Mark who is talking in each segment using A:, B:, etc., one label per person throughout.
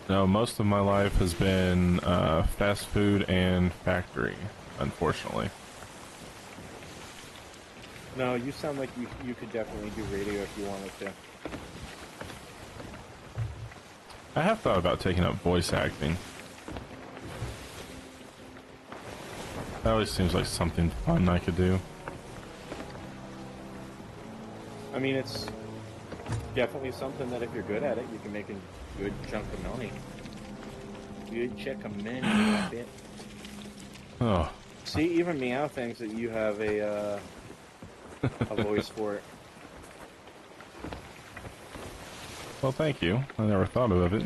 A: No, most of my life has been fast food and factory, unfortunately.
B: No, you sound like you could definitely do radio if you wanted to.
A: I have thought about taking up voice acting. That always seems like something fun I could do.
B: I mean, it's definitely something that if you're good at it, you can make a good chunk of money. Good check of money, I bet.
A: Oh.
B: See, even Meow thinks that you have a voice for it.
A: Well, thank you. I never thought of it.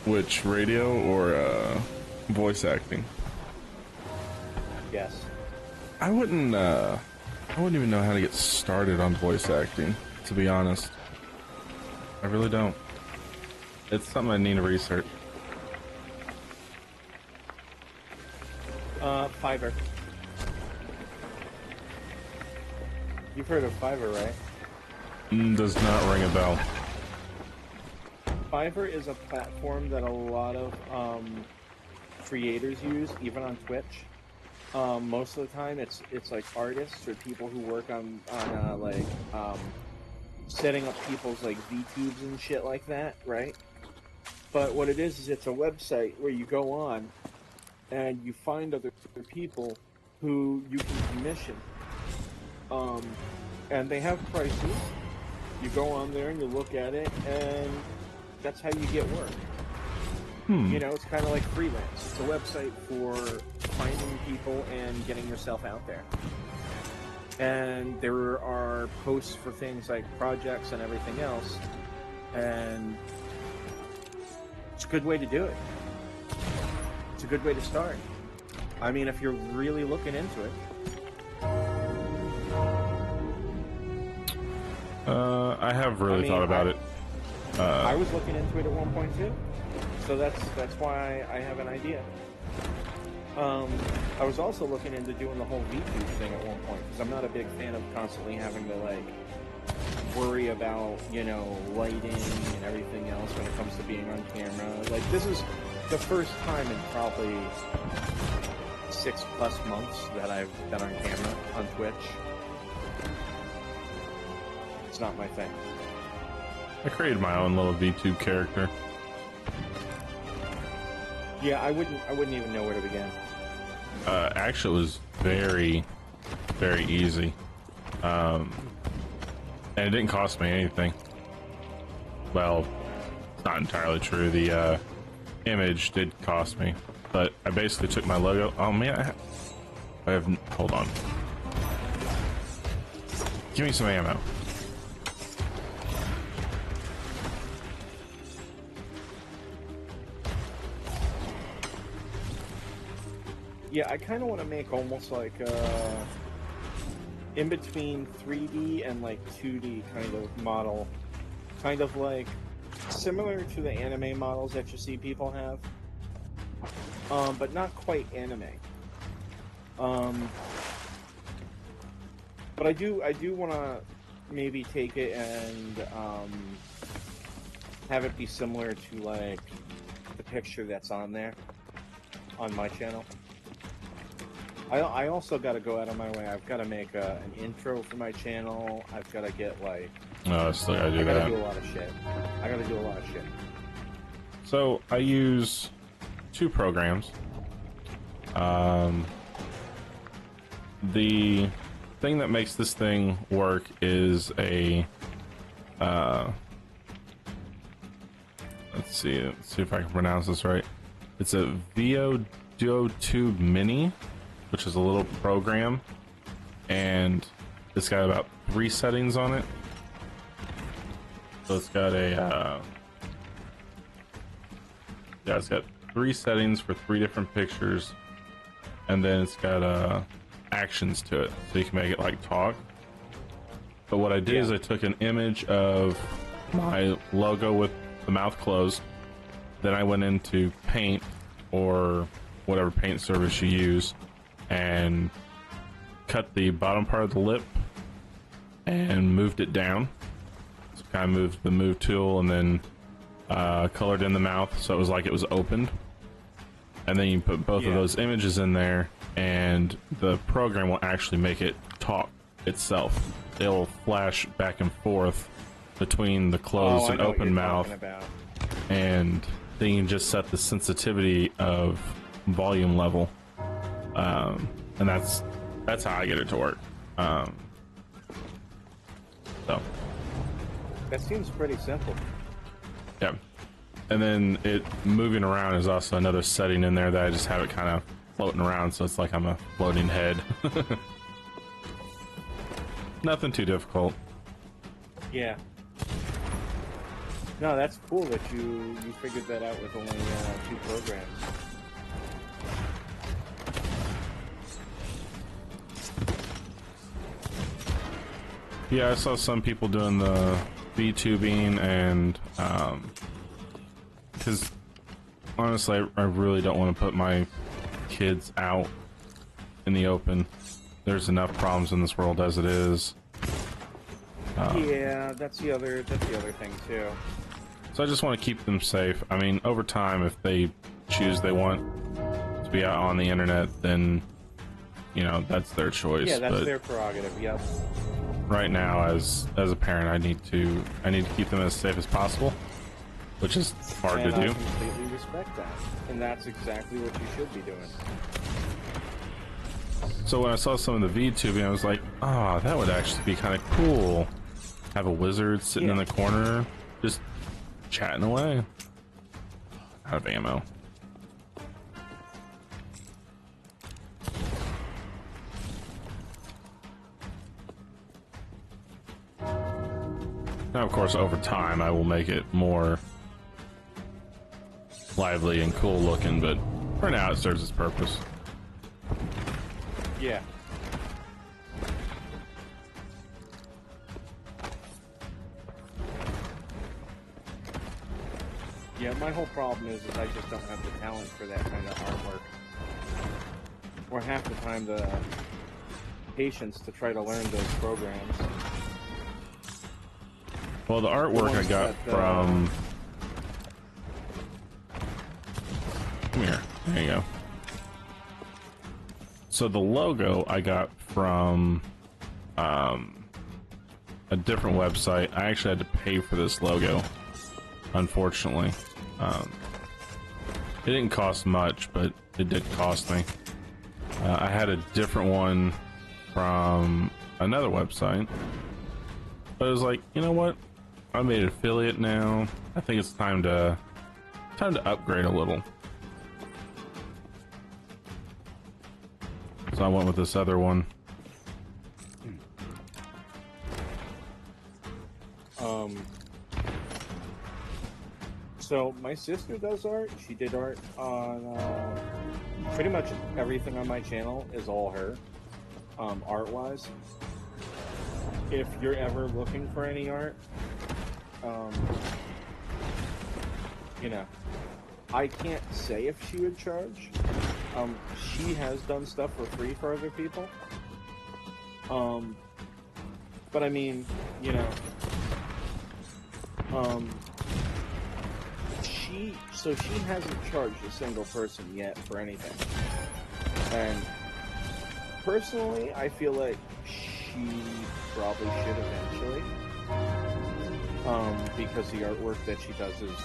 A: Which, radio or voice acting?
B: Yes.
A: I wouldn't even know how to get started on voice acting, to be honest. I really don't. It's something I need to research.
B: Fiverr. You've heard of Fiverr, right?
A: Does not ring a bell.
B: Fiverr is a platform that a lot of creators use, even on Twitch. Most of the time, it's like artists or people who work on setting up people's like VTubes and shit like that, right? But what it is it's a website where you go on and you find other people who you can commission. And they have prices. You go on there and you look at it, and that's how you get work. You know, it's kind of like freelance. It's a website for finding people and getting yourself out there. And there are posts for things like projects and everything else. And it's a good way to do it. It's a good way to start. I mean, if you're really looking into it.
A: I have really thought about it.
B: I was looking into it at one point too, so that's why I have an idea. I was also looking into doing the whole VTube thing at one point because I'm not a big fan of constantly having to like worry about, you know, lighting and everything else when it comes to being on camera. Like, this is the first time in probably 6+ months that I've been on camera on Twitch. It's not my thing.
A: I created my own little VTube character.
B: Yeah, I wouldn't even know where to begin.
A: Actually, it was very, very easy. And it didn't cost me anything. Well, it's not entirely true. The image did cost me, but I basically took my logo. Oh man, I have. Hold on. Give me some ammo.
B: Yeah, I kind of want to make almost like in between 3D and like 2D kind of model, kind of like similar to the anime models that you see people have, but not quite anime. But I do want to maybe take it and have it be similar to like the picture that's on there on my channel. I also got to go out of my way. I've got to make an intro for my channel. I've got to get like.
A: No, still gotta do
B: I
A: that.
B: gotta do a lot of shit. I gotta do a lot of shit.
A: So I use 2 programs. The thing that makes this thing work is a. Let's see if I can pronounce this right. It's a VODO Mini, which is a little program, and it's got about 3 settings on it. So it's got a it's got 3 settings for 3 different pictures, and then it's got actions to it, so you can make it like talk. But what I did is I took an image of my logo with the mouth closed, then I went into Paint or whatever paint service you use, and cut the bottom part of the lip and moved it down. So kind of moved the move tool and then colored in the mouth so it was like it was opened. And then you put both of those images in there, and the program will actually make it talk itself. It'll flash back and forth between the closed and open mouth, and then you can just set the sensitivity of volume level, and that's how I get it to work. So
B: that seems pretty simple.
A: Yeah. And then it moving around is also another setting in there that I just have it kind of floating around, so it's like I'm a floating head. Nothing too difficult.
B: Yeah. No, that's cool that you figured that out with only 2 programs.
A: Yeah, I saw some people doing the VTubing, and because honestly, I really don't want to put my kids out in the open. There's enough problems in this world as it is.
B: Yeah, that's the other thing too.
A: So I just want to keep them safe. I mean, over time, if they choose they want to be out on the internet, then you know that's their choice.
B: Yeah, that's
A: but
B: their prerogative. Yep.
A: right now, as a parent, I need to keep them as safe as possible, which is hard to do.
B: I completely respect that, and that's exactly what you should be doing.
A: So when I saw some of the VTubing, I was like, oh, that would actually be kind of cool. Have a wizard sitting in the corner, just chatting away. Out of ammo. Now, of course, over time, I will make it more lively and cool looking, but for now, it serves its purpose.
B: Yeah. Yeah, my whole problem is I just don't have the talent for that kind of artwork. Or half the time the patience to try to learn those programs.
A: Well, the artwork I got from... Come here. There you go. So the logo I got from a different website. I actually had to pay for this logo, unfortunately. It didn't cost much, but it did cost me. I had a different one from another website, but it was like, you know what? I made an affiliate now. I think it's time to upgrade a little. So I went with this other one.
B: So my sister does art. She did art on pretty much everything on my channel is all her, art-wise. If you're ever looking for any art, you know, I can't say if she would charge. She has done stuff for free for other people. But I mean, you know, she hasn't charged a single person yet for anything. And personally, I feel like she probably should eventually. Because the artwork that she does is,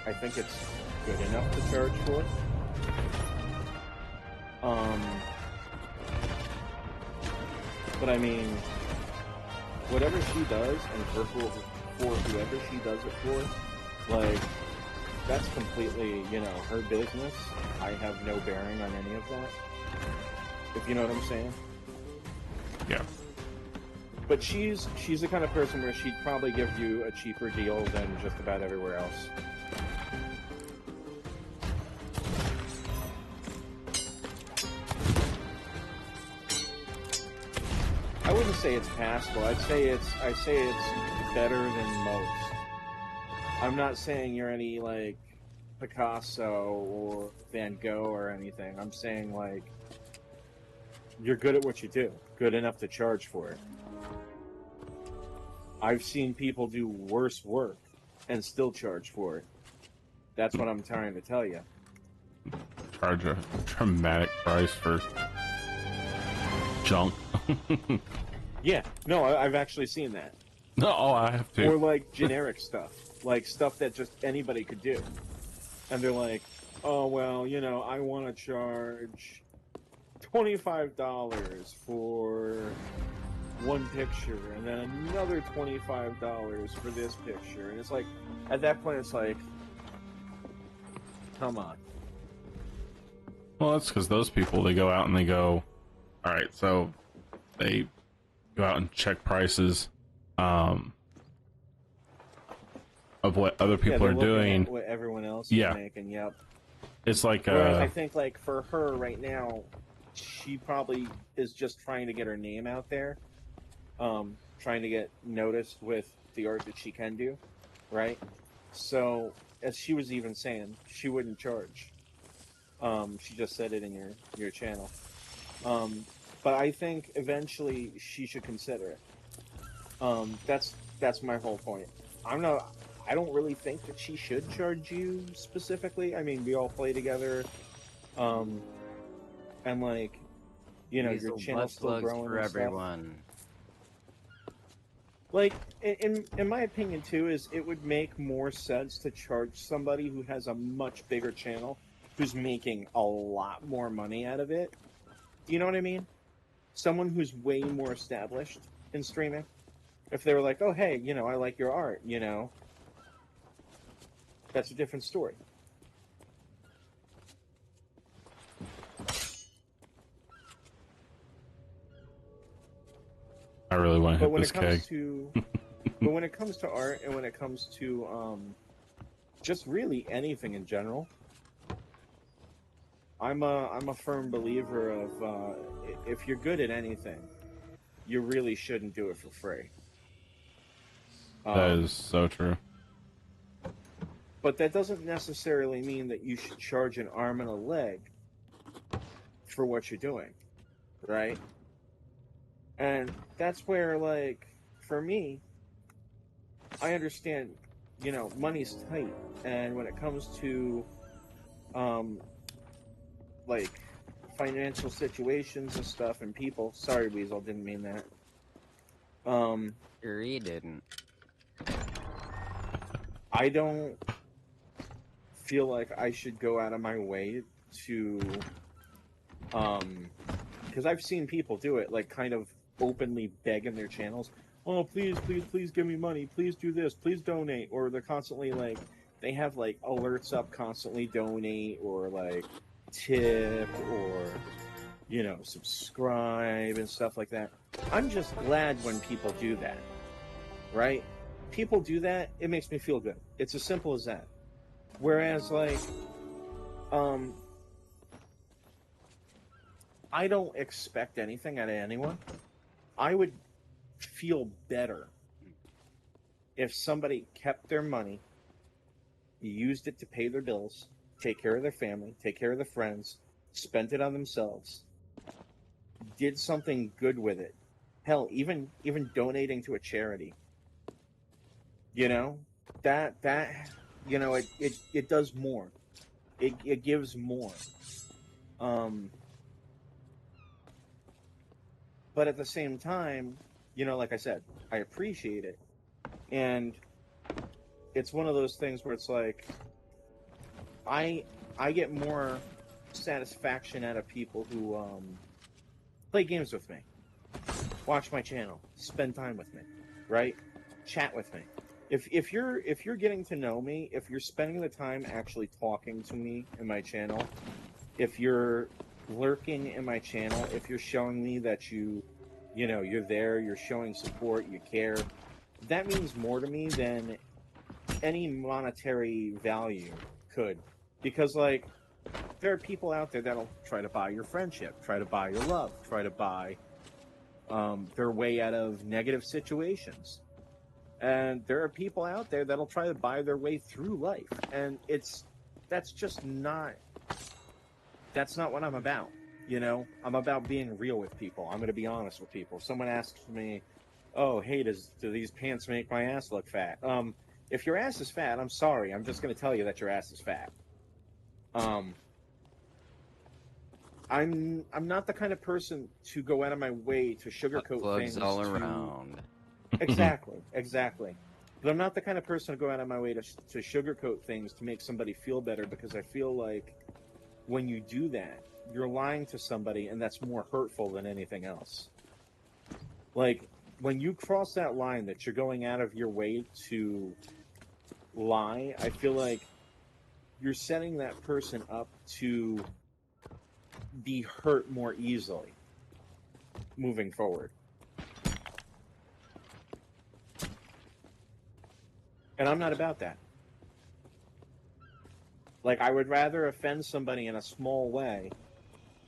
B: I think it's good enough to charge for. But I mean, whatever she does, and for whoever she does it for, like, that's completely, you know, her business. I have no bearing on any of that. If you know what I'm saying?
A: Yeah.
B: But she's the kind of person where she'd probably give you a cheaper deal than just about everywhere else. I wouldn't say it's passable. I'd say it's better than most. I'm not saying you're any like Picasso or Van Gogh or anything. I'm saying like you're good at what you do, good enough to charge for it. I've seen people do worse work and still charge for it. That's what I'm trying to tell you.
A: Charge a dramatic price for junk.
B: Yeah, no, I've actually seen that.
A: No, I have to.
B: Or like generic stuff, like stuff that just anybody could do. And they're like, oh, well, you know, I want to charge $25 for one picture, and then another $25 for this picture. And it's like, at that point, it's like, come on.
A: Well, that's because those people, they go out and they go, all right, so they go out and check prices of what other people are doing.
B: What everyone else
A: Yeah.
B: is making, yep.
A: It's like,
B: Whereas I think, like, for her right now, she probably is just trying to get her name out there, trying to get noticed with the art that she can do, right? So, as she was even saying, she wouldn't charge. She just said it in your channel. But I think eventually she should consider it. That's my whole point. I don't really think that she should charge you specifically. I mean, we all play together, and like, you know, your channel's still growing
C: for
B: and
C: everyone.
B: stuff. Like, in my opinion too, is it would make more sense to charge somebody who has a much bigger channel, who's making a lot more money out of it. You know what I mean? Someone who's way more established in streaming. If they were like, oh, hey, you know, I like your art, you know, that's a different story.
A: I really want to hit
B: But when
A: this
B: it comes
A: keg.
B: to, but when it comes to art and when it comes to just really anything in general, I'm a firm believer of if you're good at anything, you really shouldn't do it for free.
A: That is so true.
B: But that doesn't necessarily mean that you should charge an arm and a leg for what you're doing, right? And that's where, like, for me, I understand, you know, money's tight, and when it comes to, like, financial situations and stuff and people, sorry, Weasel, didn't mean that.
C: Sure he didn't.
B: I don't feel like I should go out of my way to, because I've seen people do it, like, kind of openly beg in their channels, oh, please, please, please give me money, please do this, please donate, or they're constantly, like, they have, like, alerts up, constantly donate, or, like, tip, or, you know, subscribe, and stuff like that. I'm just glad when people do that, right? People do that, it makes me feel good. It's as simple as that. Whereas, like, I don't expect anything out of anyone. I would feel better if somebody kept their money, used it to pay their bills, take care of their family, take care of their friends, spent it on themselves, did something good with it. Hell, even donating to a charity. You know, that you know, it does more. It gives more. But at the same time, you know, like I said, I appreciate it. And it's one of those things where it's like, I get more satisfaction out of people who play games with me, watch my channel, spend time with me, right? Chat with me. If you're getting to know me, if you're spending the time actually talking to me in my channel, if you're lurking in my channel, if you're showing me that you know, you're there, you're showing support, you care, that means more to me than any monetary value could. Because, like, there are people out there that'll try to buy your friendship, try to buy your love, try to buy their way out of negative situations. And there are people out there that'll try to buy their way through life. And that's not what I'm about. You know, I'm about being real with people. I'm going to be honest with people. If someone asks me, "Oh, hey, do these pants make my ass look fat?" If your ass is fat, I'm sorry. I'm just going to tell you that your ass is fat. Um, I'm not the kind of person to go out of my way to sugarcoat
C: Plugs
B: things.
C: all around.
B: Exactly. But I'm not the kind of person to go out of my way to sugarcoat things to make somebody feel better, because I feel like when you do that, you're lying to somebody, and that's more hurtful than anything else. Like, when you cross that line that you're going out of your way to lie, I feel like you're setting that person up to be hurt more easily moving forward. And I'm not about that. Like, I would rather offend somebody in a small way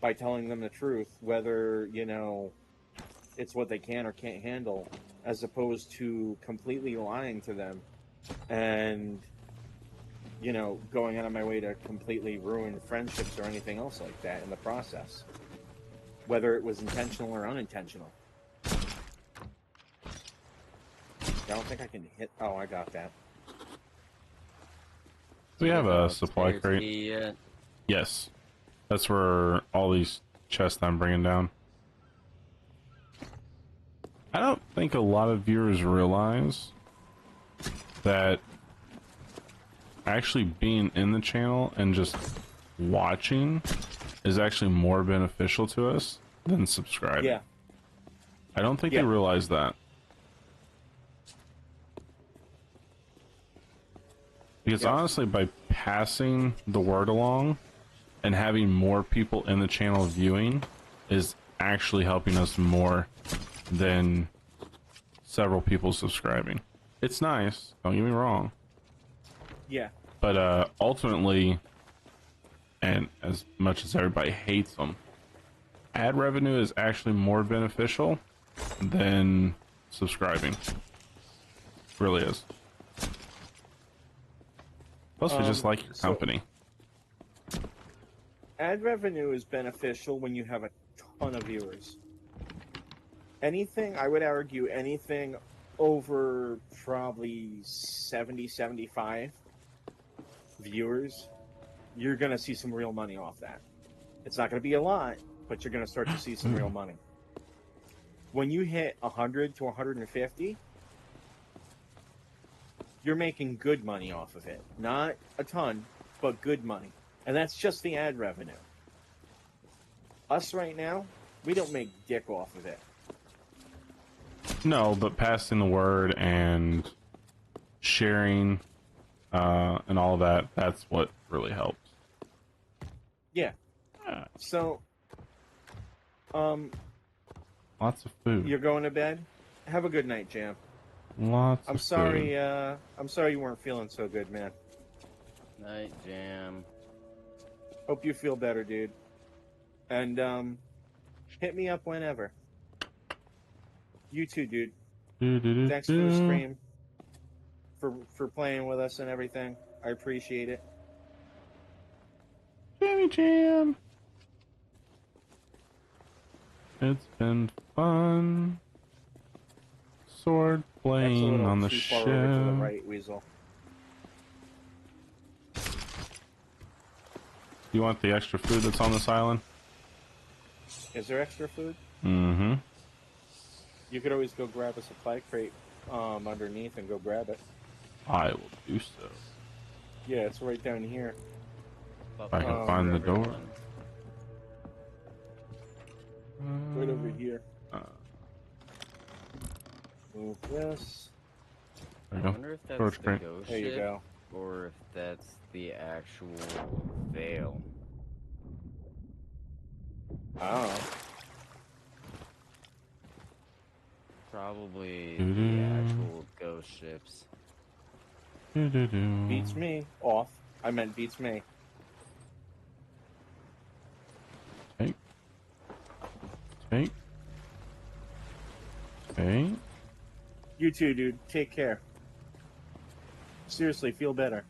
B: by telling them the truth, whether, you know, it's what they can or can't handle, as opposed to completely lying to them and, you know, going out of my way to completely ruin friendships or anything else like that in the process, whether it was intentional or unintentional. I don't think I can hit. Oh, I got that.
A: Do we have a supply crate?
C: Yet?
A: Yes. That's where all these chests I'm bringing down. I don't think a lot of viewers realize that actually being in the channel and just watching is actually more beneficial to us than subscribing.
B: Yeah.
A: I don't think they realize that. Because honestly, by passing the word along and having more people in the channel viewing is actually helping us more than several people subscribing. It's nice, don't get me wrong.
B: Yeah.
A: But ultimately, and as much as everybody hates them, ad revenue is actually more beneficial than subscribing. It really is. Plus, we just like your company.
B: Ad revenue is beneficial when you have a ton of viewers. Anything, I would argue, anything over probably 70, 75 viewers, you're going to see some real money off that. It's not going to be a lot, but you're going to start to see some real money. When you hit 100 to 150, you're making good money off of it. Not a ton, but good money. And that's just the ad revenue. Us right now, we don't make dick off of it.
A: No, but passing the word and sharing and all that, that's what really helps.
B: Yeah. So,
A: lots of food.
B: You're going to bed? Have a good night, Jam.
A: Lots
B: I'm
A: of
B: sorry,
A: food.
B: I'm sorry you weren't feeling so good, man.
C: Night, Jam.
B: Hope you feel better, dude. And, hit me up whenever. You too, dude. Thanks for the stream. For playing with us and everything. I appreciate it.
A: Jammy Jam. It's been fun. Sword playing on the
B: too
A: ship.
B: far over to the right, Weasel.
A: You want the extra food that's on this island?
B: Is there extra food?
A: Mm-hmm.
B: You could always go grab a supply crate underneath and go grab it.
A: I will do so.
B: Yeah, it's right down here.
A: If I can find the door.
B: Right over here. Move this.
C: I wonder if that's
A: Storage
C: the
A: crate.
C: ghost
B: There you
C: ship,
B: go.
C: or if that's the actual veil.
B: Oh.
C: Probably the actual ghost ships.
B: Beats me. Off. I meant beats me.
A: Take. Take. Take.
B: You too, dude. Take care. Seriously, feel better.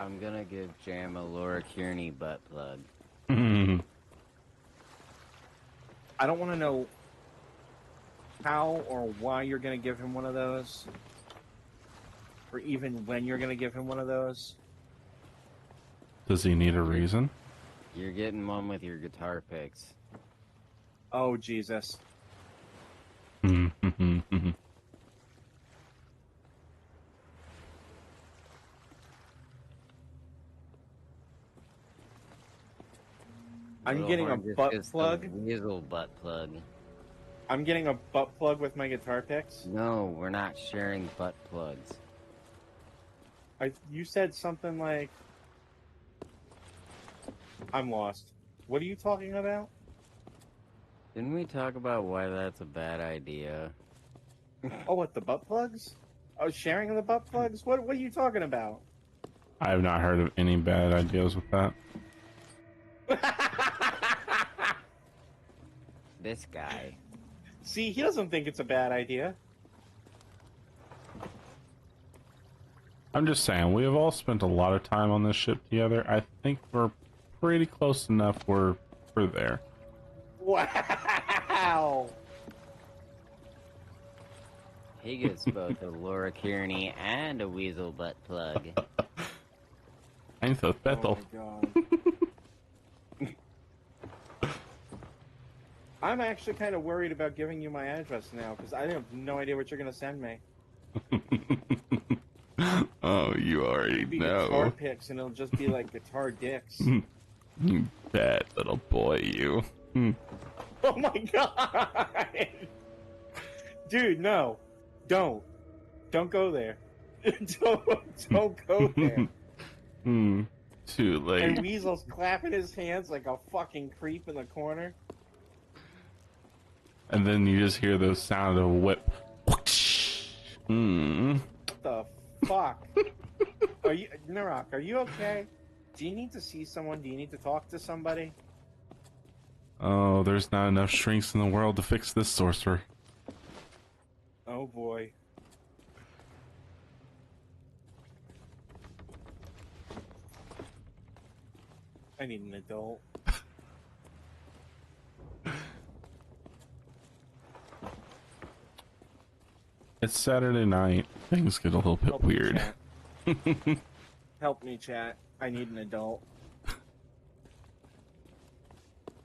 C: I'm gonna give Jam a Laura Kearney butt plug.
B: I don't want to know how or why you're going to give him one of those, or even when you're going to give him one of those.
A: Does he need a reason?
C: You're getting one with your guitar picks.
B: Oh, Jesus. I'm getting a butt plug.
C: Weasel butt plug.
B: I'm getting a butt plug with my guitar picks.
C: No, we're not sharing butt plugs.
B: You said something like... I'm lost. What are you talking about?
C: Didn't we talk about why that's a bad idea?
B: Oh, what, the butt plugs? Oh, sharing of the butt plugs? What are you talking about?
A: I have not heard of any bad ideas with that.
C: This guy.
B: See, he doesn't think it's a bad idea.
A: I'm just saying, we have all spent a lot of time on this ship together. I think we're pretty close enough where we're there.
B: Wow!
C: He gets both a Laura Kearney and a Weasel butt plug.
A: I'm so special.
B: Oh my God. I'm actually kind of worried about giving you my address now, because I have no idea what you're going to send me.
A: Oh, you already know.
B: Guitar picks, and it'll just be like guitar dicks.
A: You bad little boy, you.
B: Oh my God! Dude, no. Don't go there. don't go there.
A: Too late.
B: And Weasel's clapping his hands like a fucking creep in the corner.
A: And then you just hear the sound of a whip.
B: What the fuck? Nerok, are you okay? Do you need to see someone? Do you need to talk to somebody?
A: Oh, there's not enough shrinks in the world to fix this sorcerer.
B: Oh boy. I need an adult.
A: It's Saturday night. Things get a little bit
B: Help me,
A: weird.
B: chat. Help me, chat. I need an adult.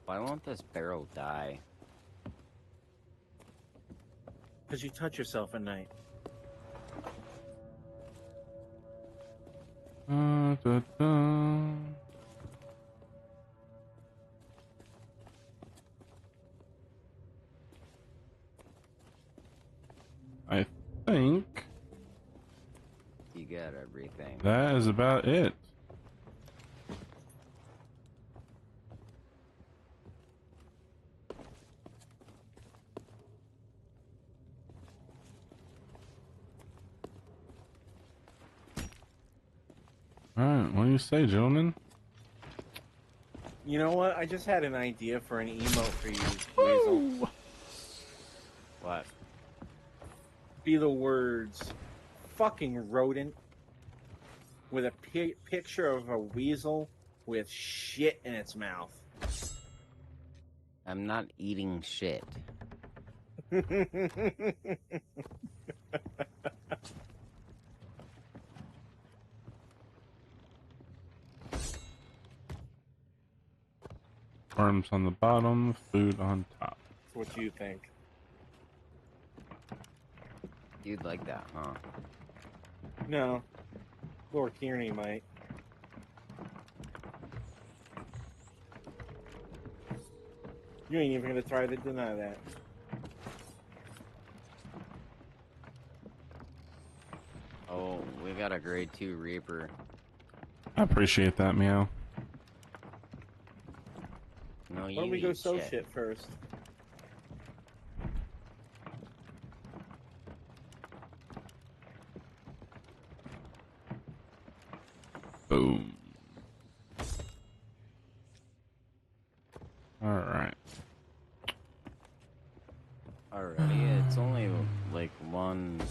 C: Why won't this barrel die?
B: Because you touch yourself at night.
A: Da, da. I think
C: You got everything.
A: that is about it. Alright, what do you say, gentlemen?
B: You know what? I just had an idea for an emote for you, Weasel.
C: What?
B: Be the words, fucking rodent, with a picture of a weasel with shit in its mouth.
C: I'm not eating shit.
A: Worms on the bottom, food on top.
B: What do you think?
C: You'd like that, huh?
B: No. Lord Kearney might. You ain't even gonna try to deny that.
C: Oh, we got a grade 2 Reaper.
A: I appreciate that, Meow.
C: No, you
B: Why don't we go
C: eat
B: sow shit first?
A: Boom. Alright.
C: Alrighty, it's only like one.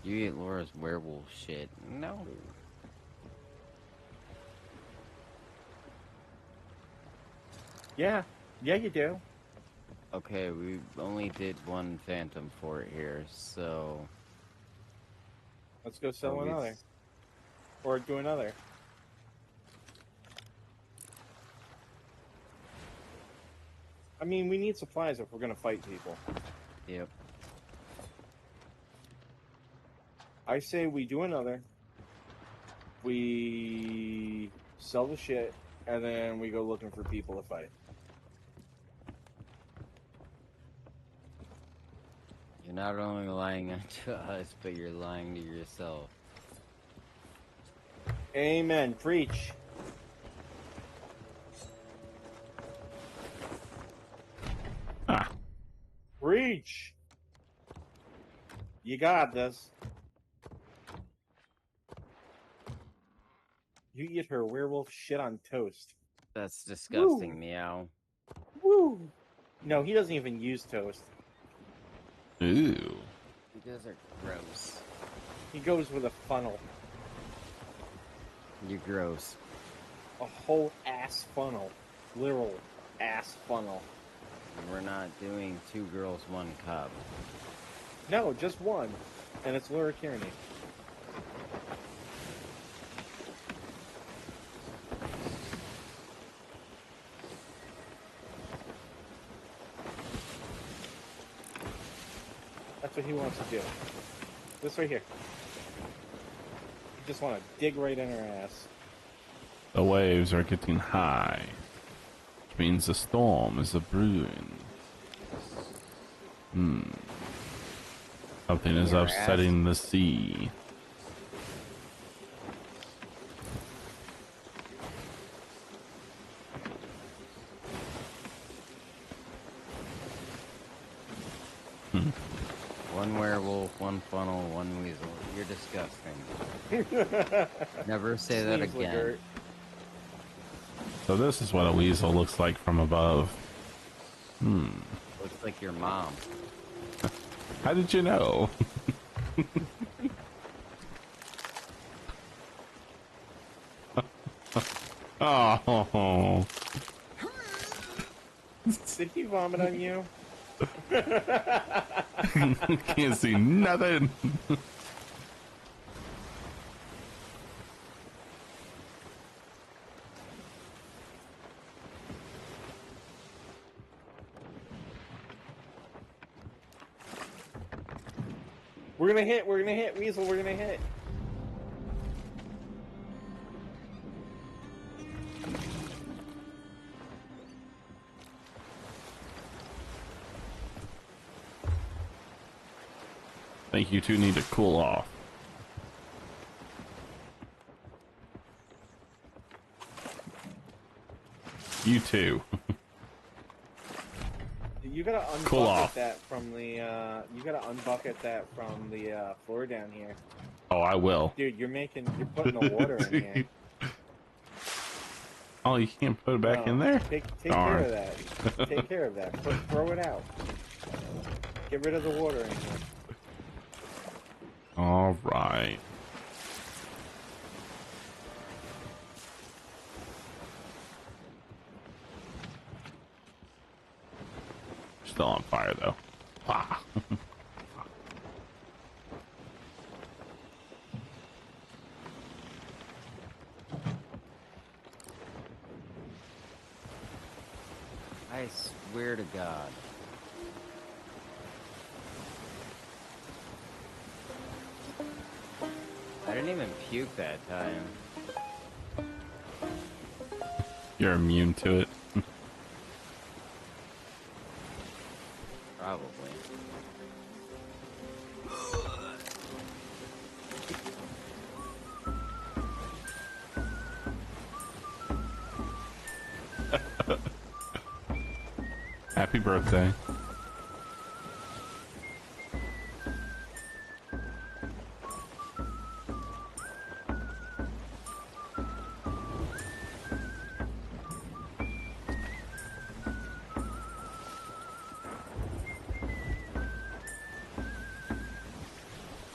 C: You eat Laura's werewolf shit. No.
B: Yeah. Yeah, you do.
C: Okay, we only did one phantom fort here, so
B: Let's go sell
C: are we?
B: another. Or do another. I mean, we need supplies if we're gonna fight people.
C: Yep.
B: I say we do another. We sell the shit, and then we go looking for people to fight.
C: You're not only lying to us, but you're lying to yourself.
B: Amen. Preach.
A: Ah,
B: Preach. You got this. You eat her werewolf shit on toast.
C: That's disgusting,
B: Woo.
C: meow.
B: Woo! No, he doesn't even use toast.
A: ooh.
C: You guys are gross.
B: He goes with a funnel.
C: You're gross.
B: A whole ass funnel. Literal ass funnel.
C: We're not doing 2 girls, 1 cup.
B: No, just one. And it's Laura Kearney. That's what he wants to do. This right here. You just want to dig right in her ass.
A: The waves are getting high, which means a storm is a brewing. Something is
C: Your
A: upsetting the sea.
C: One werewolf, 1 funnel, 1 weasel. You're disgusting. Never say that
B: Sneeze,
C: again.
B: Lagert.
A: So this is what a weasel looks like from above.
C: Looks like your mom.
A: How did you know? Oh,
B: Did he vomit on you?
A: can't see nothing.
B: We're gonna hit, Weasel, we're gonna hit.
A: I think you two need to cool off. You too.
B: You gotta unbucket
A: Cool off.
B: that from the, you gotta unbucket that from the, floor down here.
A: Oh, I will.
B: Dude, you're putting the water in here.
A: Oh, you can't put it back
B: No,
A: in there?
B: Take care
A: Darn.
B: of that. Take care of that. Throw it out. Get rid of the water in here.
A: All right. Still on fire though. Ah.
C: I swear to God. I didn't even puke that time.
A: You're immune to it.
C: Probably.
A: Happy birthday.